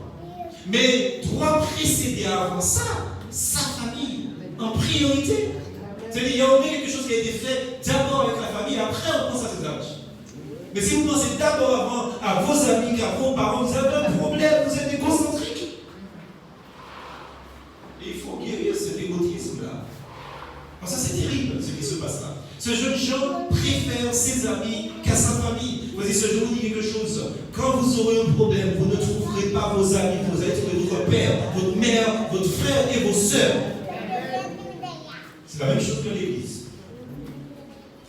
Mais doit précéder avant ça, sa famille, en priorité. C'est-à-dire, il y a au moins quelque chose qui a été fait d'abord avec la famille, après on pense à ses amis. Mais si vous pensez d'abord à vos amis qu'à vos parents, vous avez un problème, vous êtes égocentrique. Et il faut guérir cet égotisme-là. Alors ça, c'est terrible, ce qui se passe là. Ce jeune Jean préfère ses amis qu'à sa famille. Vous voyez, ce jeune vous dit quelque chose. Quand vous aurez un problème, vous ne trouverez pas vos amis, vous allez trouver votre père, votre mère, votre frère et vos sœurs. C'est la même chose que l'Église.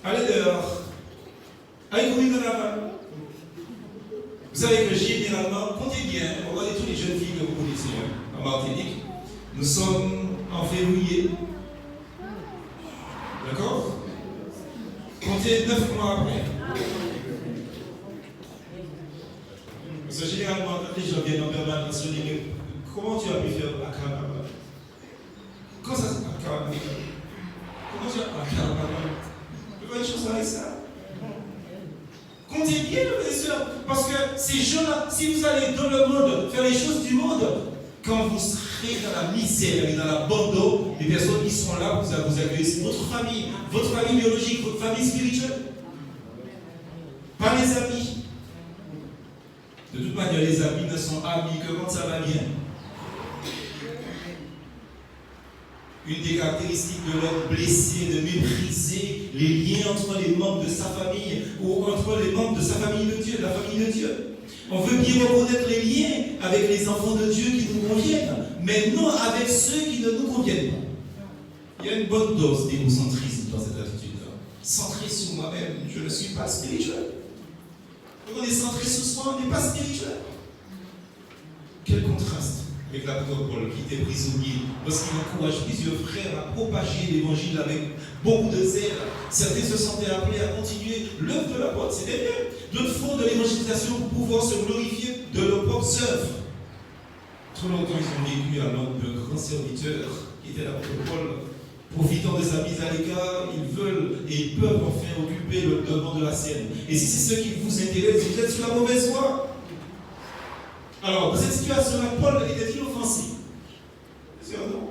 Allez dehors. Allez courir dans la main. Vous savez que généralement, comptez bien, regardez toutes les jeunes filles que vous connaissez en Martinique. Nous sommes en février. D'accord? Comptez 9 mois après. Parce que généralement, quand les gens viennent en permanence, je dis, comment tu as pu faire à Canada? dire, ah, pardon, je vois une chose avec ça. Comptez bien, mes soeurs, parce que ces gens-là, si vous allez dans le monde, faire les choses du monde, quand vous serez dans la misère et dans l'abandon, les personnes qui seront là pour vous accueillir, c'est votre famille biologique, votre famille spirituelle. Pas les amis. De toute manière, les amis ne sont amis que quand ça va bien. Une des caractéristiques de l'homme blessé, de mépriser les liens entre les membres de sa famille ou entre les membres de sa famille de Dieu, de la famille de Dieu. On veut bien reconnaître les liens avec les enfants de Dieu qui nous conviennent, mais non avec ceux qui ne nous conviennent pas. Il y a une bonne dose d'égocentrisme dans cette attitude-là. Centré sur moi-même, je ne suis pas spirituel. Quand on est centré sur soi, on n'est pas spirituel. Quel contraste avec l'apôtre Paul qui était prisonnier lorsqu'il encourage plusieurs frères à propager l'évangile avec beaucoup de zèle. Certains se sentaient appelés à continuer l'œuvre de l'apôtre, c'était bien. D'autres font de l'évangélisation pour pouvoir se glorifier de leurs propres œuvres. Trop longtemps ils ont vécu à l'ordre d'un grand serviteur qui était l'apôtre Paul. Profitant de sa mise à l'écart, ils veulent et ils peuvent enfin occuper le devant de la scène. Et si c'est ce qui vous intéresse, vous êtes sur la mauvaise voie. Alors, dans cette situation-là, Paul était-il offensé? C'est sûr, non?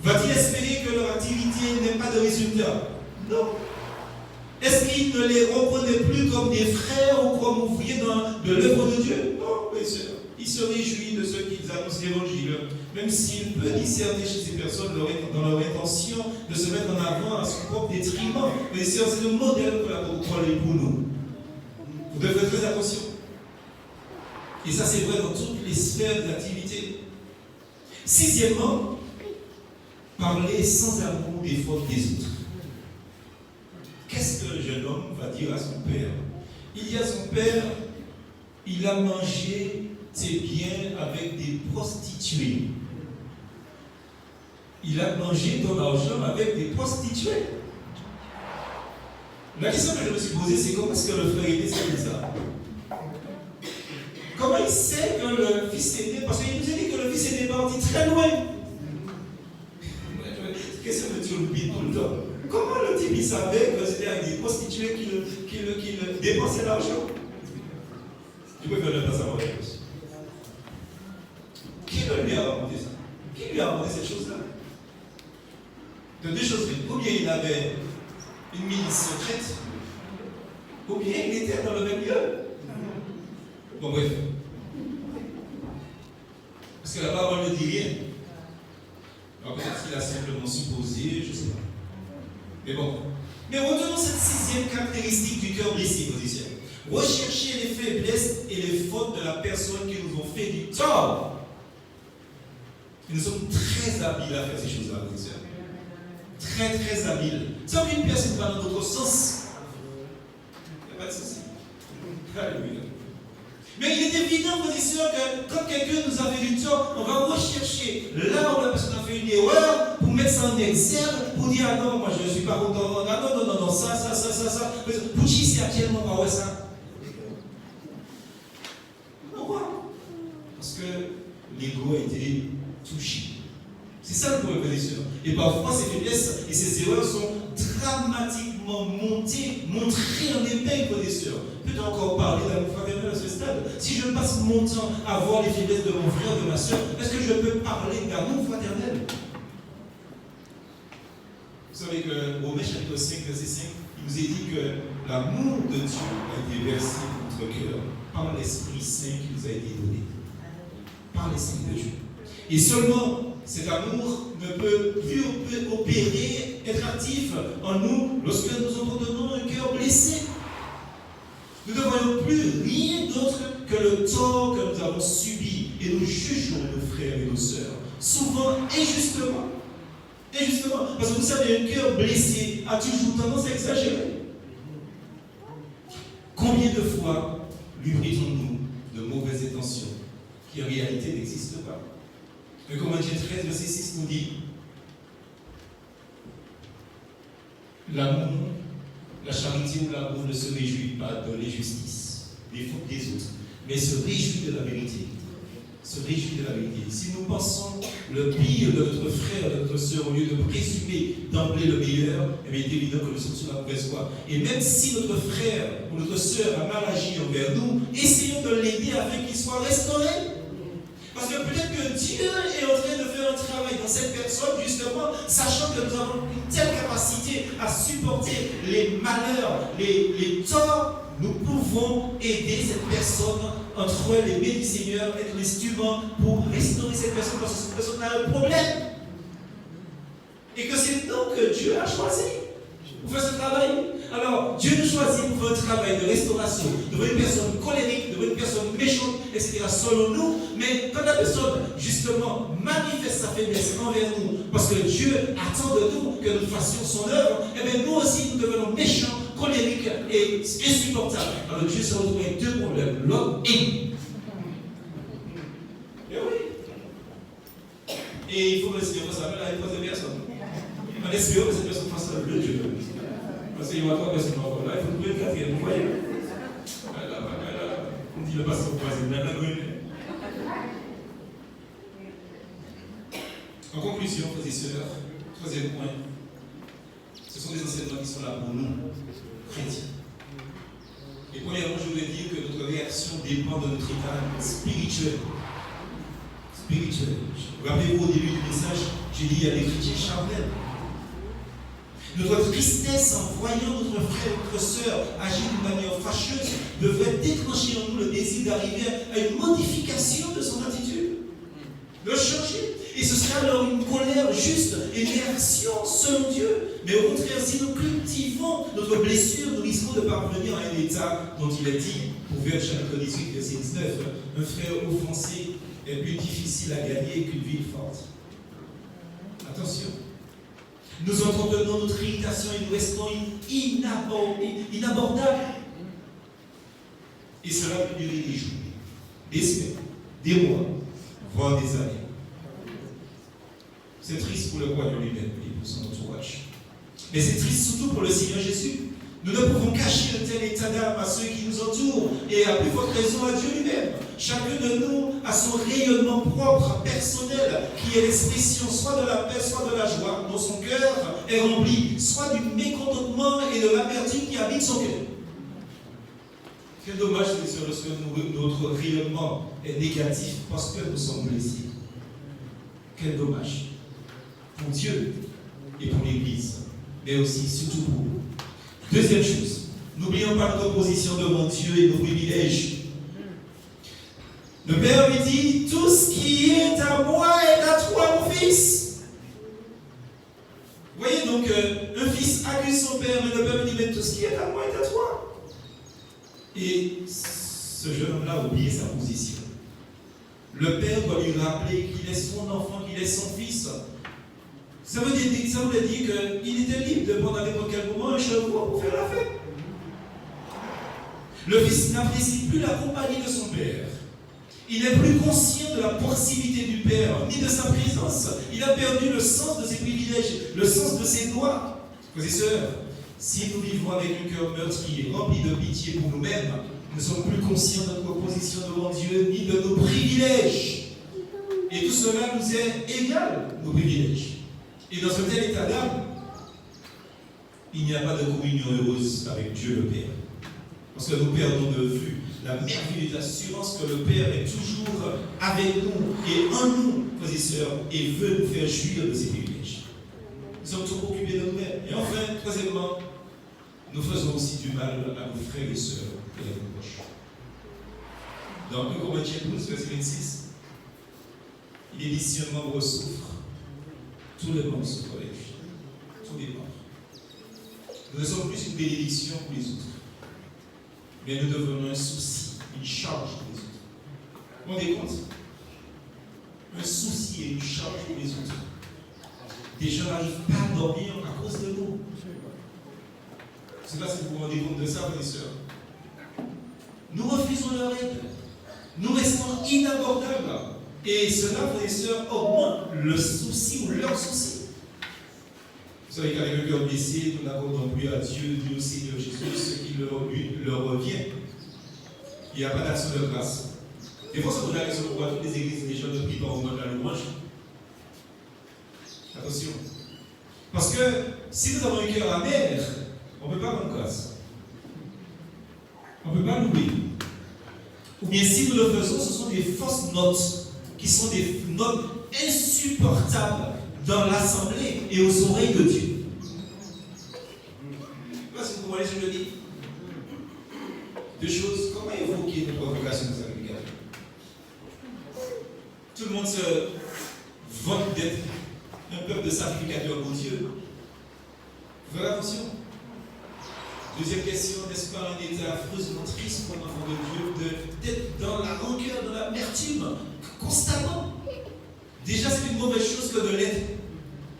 Va-t-il espérer que leur activité n'ait pas de résultat? Non. Est-ce qu'il ne les reprenait plus comme des frères ou comme ouvriers de l'œuvre de Dieu? Non, bien sûr. Il se réjouit de ceux qui annoncent l'évangile, même s'il peut discerner chez ces personnes dans leur intention de se mettre en avant à son propre détriment. Mais c'est le modèle que l'apôtre Paul est pour nous. Vous devez faire très attention. Et ça, c'est vrai dans toutes les sphères d'activité. Sixièmement, parler sans amour des fautes des autres. Qu'est-ce qu'un jeune homme va dire à son père? Il dit à son père, il a mangé ses biens avec des prostituées. Il a mangé ton argent avec des prostituées. La question que je me suis posée, c'est comment est-ce que le frère était comme ça? Comment il sait que le fils était... Parce qu'il nous a dit que le fils était parti très loin. Qu'est-ce que tu oublies tout le temps? Comment le type il savait que c'était avec des prostituées qui le dépensaient l'argent? Tu peux faire le pas savoir. Qui lui a raconté ça? Qui lui a raconté cette chose-là? De deux choses. Ou bien il avait une milice secrète, ou bien il était dans le même lieu. Bon, bref. Parce que la parole ne dit rien. Alors peut-être qu'il a simplement supposé, je ne sais pas. Mais bon. Mais retenons cette sixième caractéristique du cœur blessé, position. Rechercher les faiblesses et les fautes de la personne qui nous ont fait du tort. Et nous sommes très habiles à faire ces choses-là, position. Très, très habiles. Sans qu'une personne va dans notre sens, il n'y a pas de souci. Alléluia. Mais il est évident, frères et sœurs, que quand quelqu'un nous a fait du tort, on va rechercher là où la personne a fait une erreur pour mettre ça en exergue, pour dire ah non, moi je ne suis pas content, ah non, ça. Pour qui c'est actuellement on va voir ça? Pourquoi? Parce que l'ego a été touché. C'est ça le problème, frères et sœurs. Et parfois ces faiblesses et ces erreurs sont dramatiquement montrées en épingle, frères et sœurs. Peut-on encore parler d'amour fraternel à ce stade? Si je passe mon temps à voir les faiblesses de mon frère, de ma soeur, est-ce que je peux parler d'amour fraternel? Vous savez que Romains chapitre 5, verset 5, il nous est dit que l'amour de Dieu a été versé dans notre cœur par l'Esprit Saint qui nous a été donné. Par l'Esprit de Dieu. Et seulement cet amour ne peut plus opérer, être actif en nous lorsque nous entretenons un cœur blessé. Nous ne voyons plus rien d'autre que le tort que nous avons subi et nous jugeons nos frères et nos sœurs, souvent injustement. Injustement, parce que vous savez, un cœur blessé a toujours tendance à exagérer. Combien de fois lui brisons-nous de mauvaises intentions qui en réalité n'existent pas? 1 Corinthiens 13, verset 6 nous dit l'amour, la charité ou l'amour ne se réjouit pas de l'injustice, des fautes des autres, mais se réjouit de la vérité. se réjouit de la vérité. Si nous pensons le pire de notre frère, de notre soeur, au lieu de présumer d'emblée le meilleur, eh bien, il est évident que nous sommes sur la mauvaise voie. Et même si notre frère ou notre soeur a mal agi envers nous, essayons de l'aider afin qu'il soit restauré. Parce que peut-être que Dieu est en train de faire un travail dans cette personne, justement, sachant que nous avons une telle capacité à supporter les malheurs, les torts. Nous pouvons aider cette personne entre les mains du Seigneur, être l'instrument pour restaurer cette personne parce que cette personne a un problème. Et que c'est nous que Dieu a choisi pour faire ce travail. Alors, Dieu nous choisit pour faire un travail de restauration, devant une personne colérique, devant une personne méchante, etc. selon nous. Mais quand la personne, justement, manifeste sa faiblesse envers nous, parce que Dieu attend de nous que nous fassions son œuvre, et bien nous aussi, nous devenons méchants, colériques et insupportables. Alors Dieu se retrouve avec deux problèmes, l'homme et nous. Et oui. Et il faut que le Seigneur fasse appel à une troisième personne. En espérant que cette personne fasse le Dieu. Parce qu'il y a trois personnes encore là, il faut trouver le quatrième. Vous voyez? On dit le pasteur troisième, là, en conclusion, frères et sœurs, troisième point, ce sont des enseignements qui sont là pour nous, chrétiens. Et premièrement, je voulais dire que notre réaction dépend de notre état spirituel. Rappelez-vous au début du message, j'ai dit il y a des chrétiens charnels. Notre tristesse en voyant notre frère ou notre soeur agir d'une manière fâcheuse devrait déclencher en nous le désir d'arriver à une modification de son attitude, de changer. Et ce sera alors une colère juste, une réaction selon Dieu. Mais au contraire, si nous cultivons notre blessure, nous risquons de parvenir à un état dont il est dit, Proverbe chapitre 18, verset 19, un frère offensé est plus difficile à gagner qu'une ville forte. Attention. Nous entretenons notre irritation et nous restons inabordables. Et cela peut durer des jours, des semaines, des mois, voire des années. C'est triste pour le royaume lui-même et pour son entourage. Mais c'est triste surtout pour le Seigneur Jésus. Nous ne pouvons cacher un tel état d'âme à ceux qui nous entourent et à plus forte raison à Dieu lui-même. Chacun de nous a son rayonnement propre, personnel, qui est l'expression soit de la paix, soit de la joie, dont son cœur est rempli, soit du mécontentement et de l'amertume qui habite son cœur. Quel dommage, c'est lorsque notre rayonnement est négatif parce que nous sommes blessés. Quel dommage. Pour Dieu et pour l'Église, mais aussi, surtout pour nous. Deuxième chose, n'oublions pas notre position devant Dieu et nos privilèges. Le Père lui dit, tout ce qui est à moi est à toi, mon fils. Vous voyez donc, un fils accuse son père, mais le Père lui dit, mais tout ce qui est à moi est à toi. Et ce jeune homme-là a oublié sa position. Le Père doit lui rappeler qu'il est son enfant, qu'il est son fils. Ça veut dire qu'il était libre de prendre à n'importe quel moment un cheval pour faire la fête. Le fils n'apprécie plus la compagnie de son père. Il n'est plus conscient de la proximité du père, ni de sa présence. Il a perdu le sens de ses privilèges, le sens de ses droits. Frères et sœurs, si nous vivons avec un cœur meurtri et rempli de pitié pour nous-mêmes, nous ne sommes plus conscients de notre position devant Dieu, ni de nos privilèges. Et tout cela nous est égal, nos privilèges. Et dans ce tel état d'âme, il n'y a pas de communion heureuse avec Dieu le Père. Parce que nous perdons de vue la merveilleuse assurance que le Père est toujours avec nous et en nous, frères et sœurs, et veut nous faire jouir de ses privilèges. Nous sommes trop occupés de nous-mêmes. Et enfin, troisièmement, nous faisons aussi du mal à nos frères et sœurs et à nos proches. Dans 1 Corinthiens 12, verset 26, il est dit si un membre souffre, tous les membres se corrigent. Tous les membres. Nous ne sommes plus une bénédiction pour les autres. Mais nous devenons un souci, une charge pour les autres. Vous vous rendez compte? Un souci et une charge pour les autres. Des gens n'arrivent pas à dormir à cause de nous. Je ne sais pas si vous vous rendez compte de ça, frères et sœurs. Nous refusons leur aide. Nous restons inabordables. Et cela, frères et sœurs, augmente le souci ou leur souci. Vous savez qu'avec un cœur blessé, nous n'accordons plus à Dieu, ni au Seigneur Jésus, ce qui leur revient. Il n'y a pas d'action de grâce. Des fois, ça pose la question pourquoi toutes les églises, les gens ne prient pas au moment de la louange. Attention. Parce que si nous avons un cœur amer, on ne peut pas rendre grâce. On ne peut pas louer. Ou bien si nous le faisons, ce sont des fausses notes, qui sont des notes insupportables dans l'assemblée et aux oreilles de Dieu. Parce que vous comprenez ce que je dis? Deux choses. Comment évoquer notre convocation de sacrification? Tout le monde se vote d'être un peuple de sacrificateurs pour Dieu. Faites attention. Deuxième question, n'est-ce pas un état affreusement triste pour un enfant de Dieu d'être dans la rancœur, dans l'amertume, constamment? Déjà, c'est une mauvaise chose que de l'être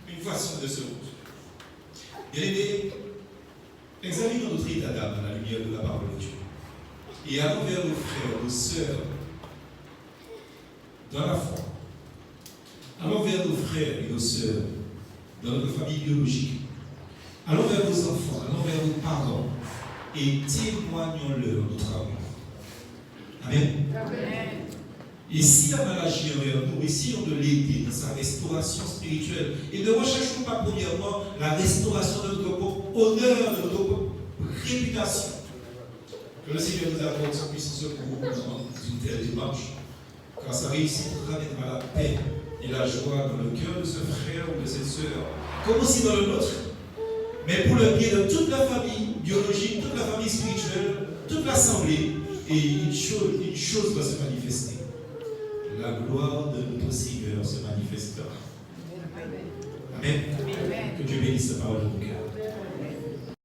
une façon de se route. Bien aimé, examinons notre état d'âme à la lumière de la parole de Dieu. Et allons vers nos frères, nos sœurs, dans la foi. Allons vers nos frères et nos sœurs, dans notre famille biologique. Allons vers nos enfants, allons vers nos parents et témoignons-leur notre amour. Amen. Amen. Et si la mal agit envers nous, essayons de l'aider dans sa restauration spirituelle. Et ne recherchons pas premièrement la restauration de notre honneur, de notre réputation. Que le Seigneur nous apporte son puissant secours dans une telle démarche, car sa réussite ramènera la paix et la joie dans le cœur de ce frère ou de cette sœur, comme aussi dans le nôtre. Mais pour le bien de toute la famille biologique, toute la famille spirituelle, toute l'assemblée, et une chose doit se manifester. La gloire de notre Seigneur se manifestera. Amen. Amen. Que Dieu bénisse sa parole.